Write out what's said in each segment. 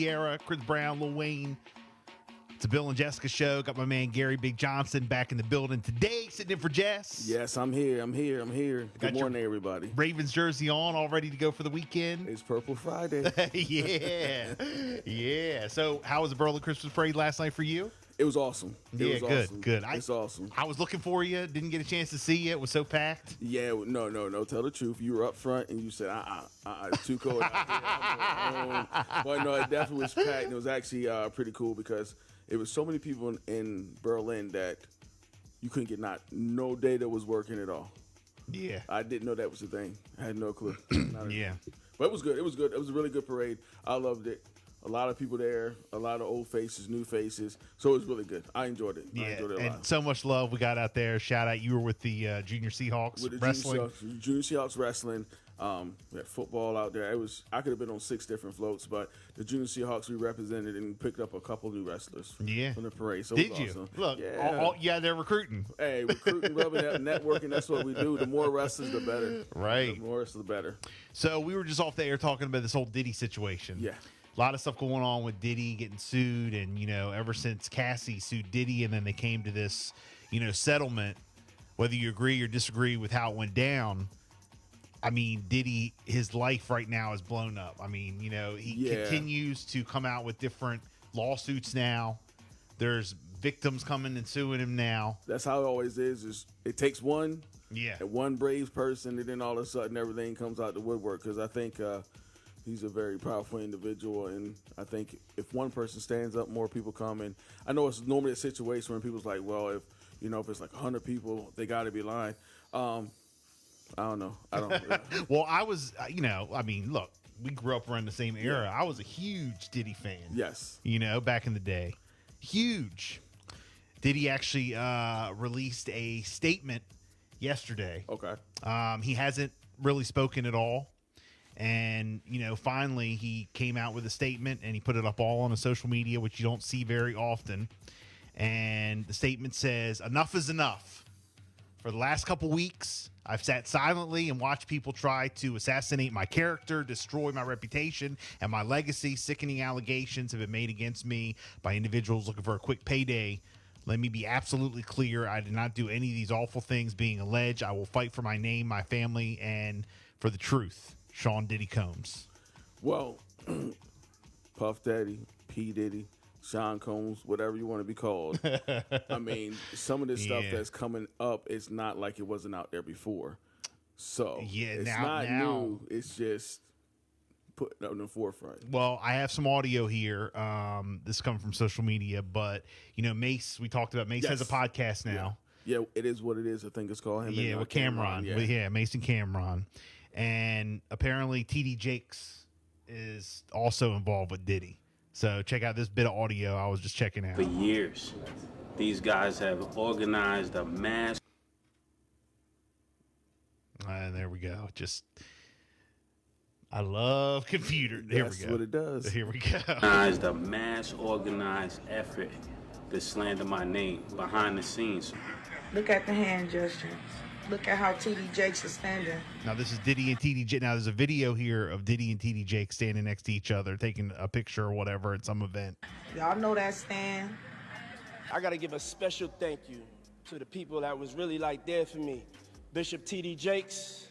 Sierra, Chris Brown, Lil Wayne. It's a Bill and Jessica show. Got my man Gary Big Johnson back in the building today, sitting in for Jess. Yes, I'm here. Good morning, everybody. Ravens jersey on, all ready to go for the weekend. It's Purple Friday. yeah. So, how was the Berlin Christmas parade last night for you? It was awesome. Good. It's awesome. I was looking for you. Didn't get a chance to see you. It was so packed. Yeah, no. Tell the truth. You were up front and you said, it's too cold out here. I'm going home. But no, it definitely was packed. And it was actually pretty cool because it was so many people in Berlin that you couldn't get no data was working at all. Yeah. I didn't know that was a thing. I had no clue. Yeah. But it was good. It was a really good parade. I loved it. A lot of people there, a lot of old faces, new faces. So it was really good. I enjoyed it. Yeah, I enjoyed it a lot. And so much love we got out there. Shout out. You were with the Junior Seahawks wrestling. Junior Seahawks wrestling. We had football out there. I could have been on 6 different floats, but the Junior Seahawks we represented and picked up a couple new wrestlers from the parade. So Did it was you? awesome. Look, they're recruiting. Hey, recruiting, rubbing, networking, that's what we do. The more wrestlers, the better. Right. The more wrestlers, the better. So we were just off the air talking about this whole Diddy situation. Yeah. A lot of stuff going on with Diddy getting sued, and ever since Cassie sued Diddy, and then they came to this, settlement. Whether you agree or disagree with how it went down, I mean, Diddy, his life right now is blown up. I mean, he continues to come out with different lawsuits now. There's victims coming and suing him now. That's how it always is. It takes one, and one brave person, and then all of a sudden everything comes out the woodwork. Because I think. He's a very powerful individual, and I think if one person stands up, more people come. And I know it's normally a situation where people's like, well, if it's like 100 people, they got to be lying. I don't know. Well, I was, look, we grew up around the same era. I was a huge Diddy fan. Yes. Back in the day. Huge. Diddy actually released a statement yesterday. Okay. He hasn't really spoken at all. And, finally he came out with a statement and he put it up all on his social media, which you don't see very often. And the statement says, "Enough is enough. For the last couple weeks, I've sat silently and watched people try to assassinate my character, destroy my reputation and my legacy. Sickening allegations have been made against me by individuals looking for a quick payday. Let me be absolutely clear. I did not do any of these awful things being alleged. I will fight for my name, my family, and for the truth. Sean Diddy Combs." Well, Puff Daddy, P. Diddy, Sean Combs, whatever you want to be called. I mean, some of this stuff that's coming up, it's not like it wasn't out there before. So it's not new. It's just put it up in the forefront. Well, I have some audio here. This is coming from social media, but Mase, we talked about Mase has a podcast now. Yeah, it is what it is. I think it's called him. With Cameron. Mase and Cameron. And apparently TD Jakes is also involved with Diddy. So check out this bit of audio I was just checking out. For years, these guys have organized a mass. And there we go. I love computer. There we go. That's what it does. Here we go. Organized a mass organized effort to slander my name behind the scenes. Look at the hand gestures. Look at how TD Jakes is standing. Now, this is Diddy and TD Jakes. Now, there's a video here of Diddy and TD Jakes standing next to each other, taking a picture or whatever at some event. Y'all know that stand. I got to give a special thank you to the people that was really there for me. Bishop TD Jakes.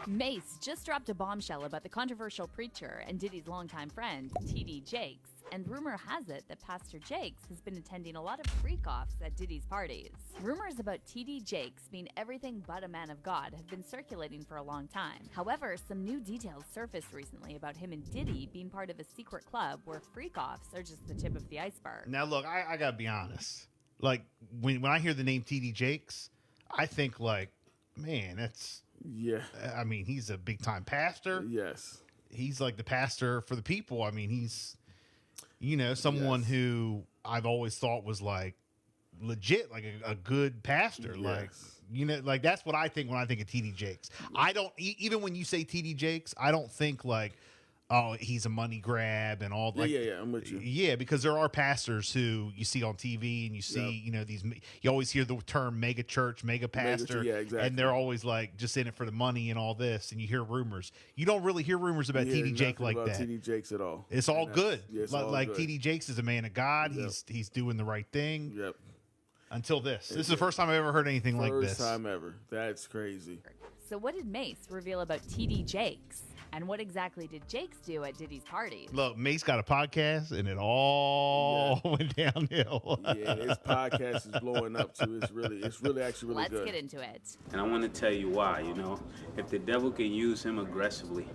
Mase just dropped a bombshell about the controversial preacher and Diddy's longtime friend, TD Jakes. And rumor has it that Pastor Jakes has been attending a lot of freak-offs at Diddy's parties. Rumors about TD Jakes being everything but a man of God have been circulating for a long time. However, some new details surfaced recently about him and Diddy being part of a secret club where freak-offs are just the tip of the iceberg. Now, look, I gotta be honest. When I hear the name TD Jakes, I think man, that's... Yeah. I mean, he's a big-time pastor. Yes. He's like the pastor for the people. I mean, he's... someone who I've always thought was legit, a good pastor. Yes. That's what I think when I think of TD Jakes. I don't, even when you say TD Jakes, I don't think oh, he's a money grab and all. Like, yeah, I'm with you. Yeah, because there are pastors who you see on TV and you see, you know, these. You always hear the term mega church, mega pastor, yeah, exactly. and they're always like just in it for the money and all this. And you hear rumors. You don't really hear rumors about TD Jake like that. TD Jakes at all. It's all good. Yeah, it's like good. TD Jakes is a man of God. Yep. He's doing the right thing. Yep. Until this is the first time I've ever heard anything like this. First time ever. That's crazy. So what did Mase reveal about TD Jakes? And what exactly did Jakes do at Diddy's parties? Look, Mase got a podcast, and it all went downhill. Yeah, his podcast is blowing up too. It's really actually really good. Let's get into it. And I want to tell you why, you know. If the devil can use him aggressively,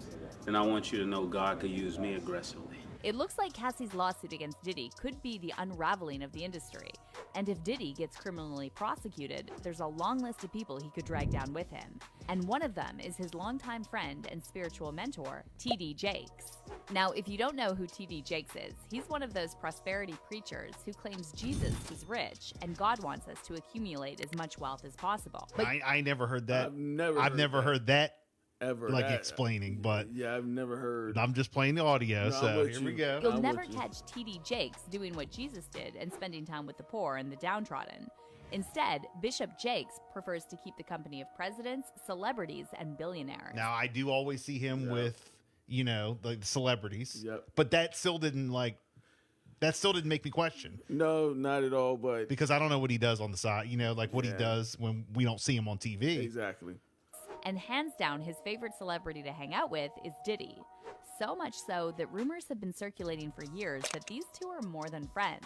then I want you to know God can use me aggressively. It looks like Cassie's lawsuit against Diddy could be the unraveling of the industry. And if Diddy gets criminally prosecuted, there's a long list of people he could drag down with him. And one of them is his longtime friend and spiritual mentor, TD Jakes. Now, if you don't know who TD Jakes is, he's one of those prosperity preachers who claims Jesus is rich and God wants us to accumulate as much wealth as possible. But I never heard that. I've never heard that. Ever. Like explaining, but yeah, I've never heard. I'm just playing the audio, No, so here we go. You'll never catch TD Jakes doing what Jesus did and spending time with the poor and the downtrodden. Instead, Bishop Jakes prefers to keep the company of presidents, celebrities, and billionaires. Now, I do always see him with, you know, like the celebrities. Yep. But that still didn't make me question. No, not at all. But because I don't know what he does on the side, you know, like what he does when we don't see him on TV. Exactly. And hands down, his favorite celebrity to hang out with is Diddy. So much so that rumors have been circulating for years that these two are more than friends.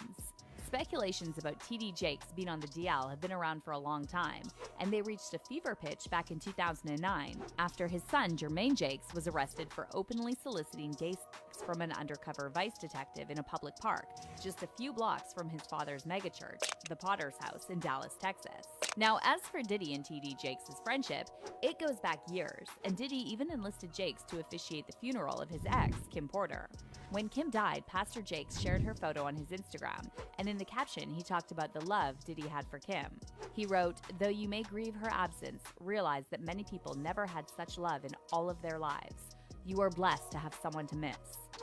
Speculations about TD Jakes being on the DL have been around for a long time, and they reached a fever pitch back in 2009 after his son, Jermaine Jakes, was arrested for openly soliciting gay sex from an undercover vice detective in a public park, just a few blocks from his father's megachurch, the Potter's House in Dallas, Texas. Now, as for Diddy and TD Jakes' friendship, it goes back years, and Diddy even enlisted Jakes to officiate the funeral of his ex, Kim Porter. When Kim died, Pastor Jakes shared her photo on his Instagram, and in the caption, he talked about the love Diddy had for Kim. He wrote, "Though you may grieve her absence, realize that many people never had such love in all of their lives. You are blessed to have someone to miss."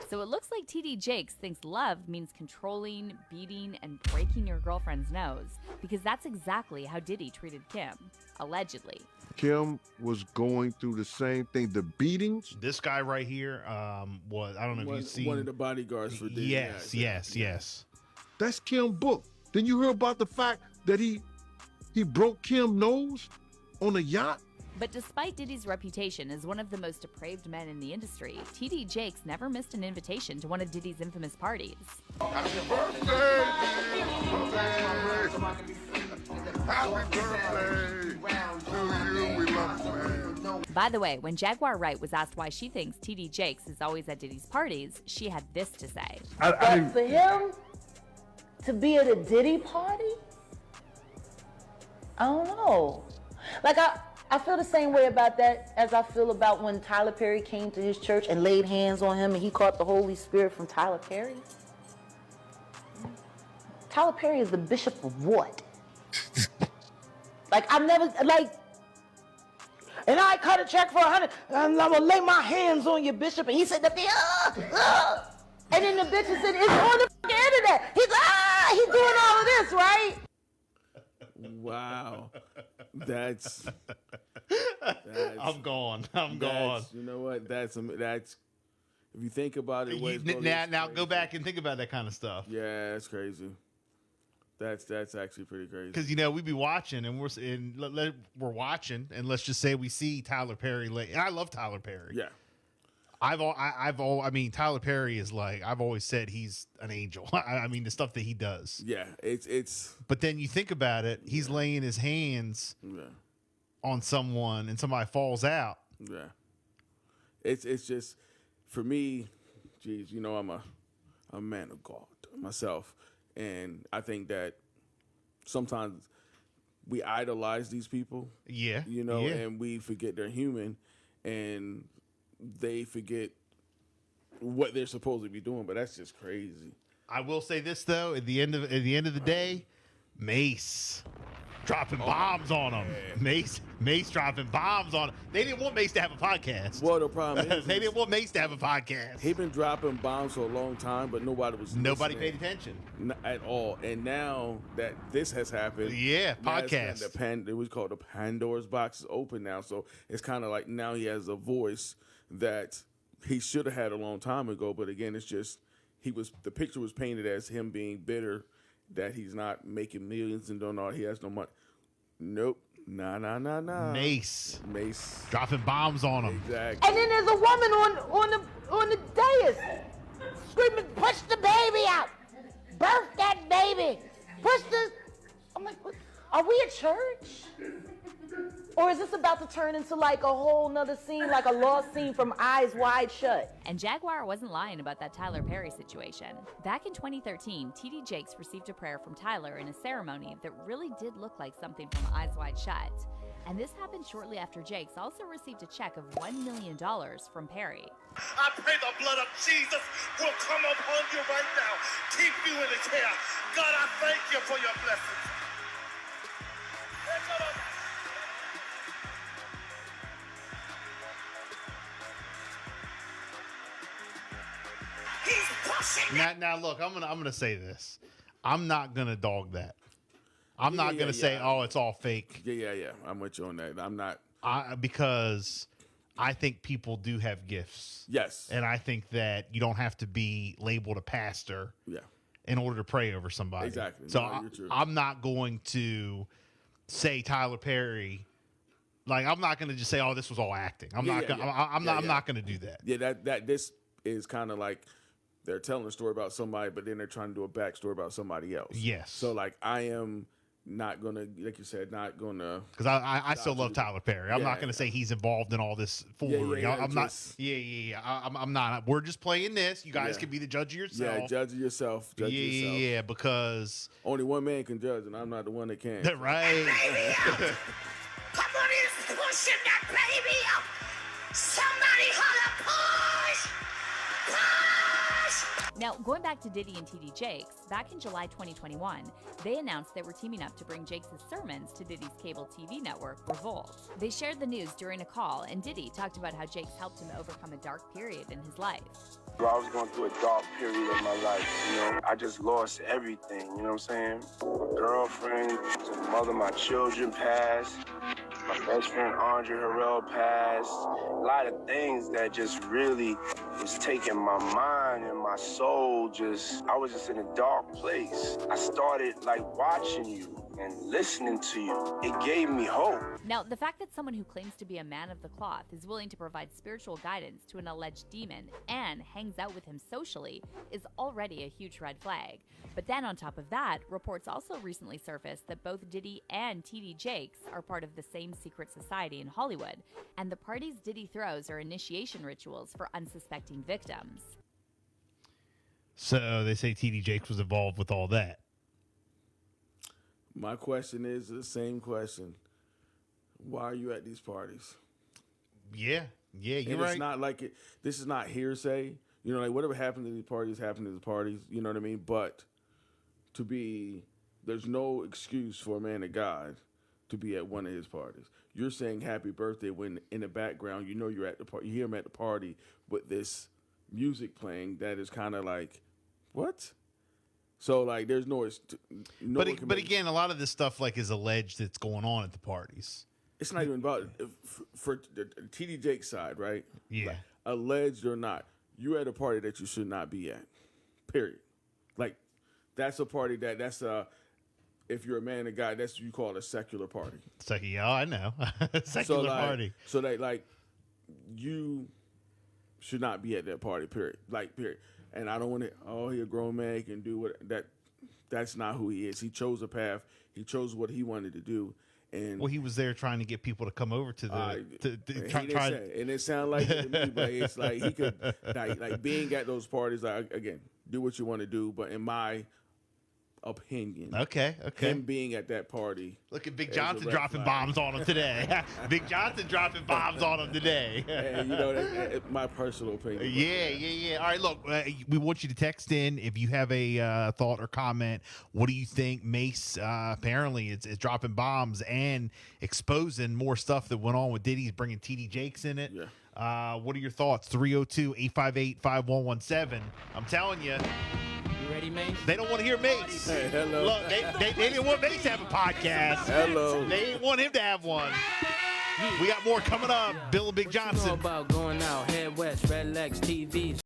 So it looks like TD Jakes thinks love means controlling, beating, and breaking your girlfriend's nose, because that's exactly how Diddy treated Kim, allegedly. Kim was going through the same thing, the beatings. This guy right here was, I don't know if you've seen. One of the bodyguards for Diddy. Yes. That's Kim's book. Then you hear about the fact that he broke Kim's nose on a yacht? But despite Diddy's reputation as one of the most depraved men in the industry, TD Jakes never missed an invitation to one of Diddy's infamous parties. Happy birthday! Happy birthday to you. We love you, man. By the way, when Jaguar Wright was asked why she thinks TD Jakes is always at Diddy's parties, she had this to say. But for him to be at a Diddy party, I don't know. Like, I feel the same way about that as I feel about when Tyler Perry came to his church and laid hands on him and he caught the Holy Spirit from Tyler Perry. Tyler Perry is the bishop of what? Like, I've never, like, and I cut a check for 100, and I'm gonna lay my hands on you, bishop. And he said, and then the bishop said, it's on the internet. He's doing all of this, right? Wow. That's I'm gone. You know what? That's if you think about it. Now go back and think about that kind of stuff. Yeah, that's crazy. That's actually pretty crazy. Because, you know, we be watching and we're watching, and let's just say we see Tyler Perry and I love Tyler Perry. Yeah. I mean, Tyler Perry is like, I've always said he's an angel. I mean, the stuff that he does. Yeah, it's. But then you think about it, he's laying his hands on someone and somebody falls out. Yeah. It's just, for me, geez, you know, I'm a man of God myself. And I think that sometimes we idolize these people. Yeah. You know, and we forget they're human, and they forget what they're supposed to be doing. But that's just crazy. I will say this though: at the end of the day, Mase dropping bombs on him. Mase dropping bombs on him. They didn't want Mase to have a podcast. Well, the problem is they didn't want Mase to have a podcast. He been dropping bombs for a long time, but nobody paid attention at all. And now that this has happened, podcast. It was called the Pandora's box is open now, so it's kind of like now he has a voice that he should have had a long time ago. But again, it's just the picture was painted as him being bitter that he's not making millions and he has no money. Nope. Nah. Mase dropping bombs on him. Exactly. And then there's a woman on the dais screaming, "Push the baby out! Birth that baby! Push the." I'm like, what? Are we a church? Or is this about to turn into like a whole nother scene, like a lost scene from Eyes Wide Shut? And Jaguar wasn't lying about that Tyler Perry situation. Back in 2013, TD Jakes received a prayer from Tyler in a ceremony that really did look like something from Eyes Wide Shut. And this happened shortly after Jakes also received a check of $1 million from Perry. I pray the blood of Jesus will come upon you right now. Keep you in the care. God, I thank you for your blessings. Now look, I'm gonna say this. I'm not gonna dog that. I'm not gonna say, oh, it's all fake. Yeah. I'm with you on that. I'm not because I think people do have gifts. Yes. And I think that you don't have to be labeled a pastor. Yeah. In order to pray over somebody. Exactly. So I'm not going to say Tyler Perry. Like, I'm not going to just say, oh, this was all acting. I'm not going to do that. Yeah, that this is kind of like they're telling a story about somebody, but then they're trying to do a backstory about somebody else. Yes. So, like, I am not going to, like you said, not going to. Because I still love Tyler Perry. I'm not going to say he's involved in all this foolery. I'm not. I'm not. We're just playing this. You guys can be the judge of yourself. Yeah, judge of yourself. Judge yourself. Yeah, because. Only one man can judge, and I'm not the one that can. Right. Come on, he's pushing that baby up. Somebody holler, push! Push! Now, going back to Diddy and TD Jakes, back in July 2021, they announced they were teaming up to bring Jakes' sermons to Diddy's cable TV network, Revolt. They shared the news during a call, and Diddy talked about how Jakes helped him overcome a dark period in his life. I was going through a dark period in my life, I just lost everything, you know what I'm saying? My girlfriend, the mother of my children passed. My best friend Andre Harrell passed. A lot of things that just really was taking my mind and my soul. I was just in a dark place. I started watching you and listening to you. It gave me hope. Now, the fact that someone who claims to be a man of the cloth is willing to provide spiritual guidance to an alleged demon and hangs out with him socially is already a huge red flag. But then on top of that, reports also recently surfaced that both Diddy and TD Jakes are part of the same secret society in Hollywood, and the parties Diddy throws are initiation rituals for unsuspecting victims. So they say TD Jakes was involved with all that. My question is the same question. Why are you at these parties? Yeah, you're and right. It's not like this is not hearsay. Whatever happened to these parties happened to the parties. You know what I mean? But there's no excuse for a man of God to be at one of his parties. You're saying happy birthday when in the background you're at the party. You hear him at the party with this music playing that is kind of like, what? So there's no. But again, a lot of this stuff is alleged that's going on at the parties. It's not even about for the TD Jakes side, right? Yeah. Alleged or not, you're at a party that you should not be at. Period. That's a party that's if you're a man of God, that's what you call a secular party. Yeah, I know. Secular party. So you should not be at that party. Period. Period. And I don't want to. Oh, he a grown man, he can do what that. That's not who he is. He chose a path. He chose what he wanted to do. And he was there trying to get people to come over to the try. And it sounded like it to me, but it's like he could being at those parties. Again, do what you want to do. But in my opinion. Okay. Him being at that party. Look at Big is Johnson a red dropping flag. bombs on him today. Big Johnson dropping bombs on him today. And, that's my personal opinion. Yeah. All right, look, we want you to text in if you have a thought or comment. What do you think? Mase apparently is dropping bombs and exposing more stuff that went on with Diddy. He's bringing TD Jakes in it. Yeah. What are your thoughts? 302-858-5117. I'm telling you. You ready, Mase? They don't want to hear Mase. Hey, hello. Look, they didn't want Mase to have a podcast. Hello. They didn't want him to have one. We got more coming up. Bill and Big What you know Johnson. about going out, head west, red legs, TVs.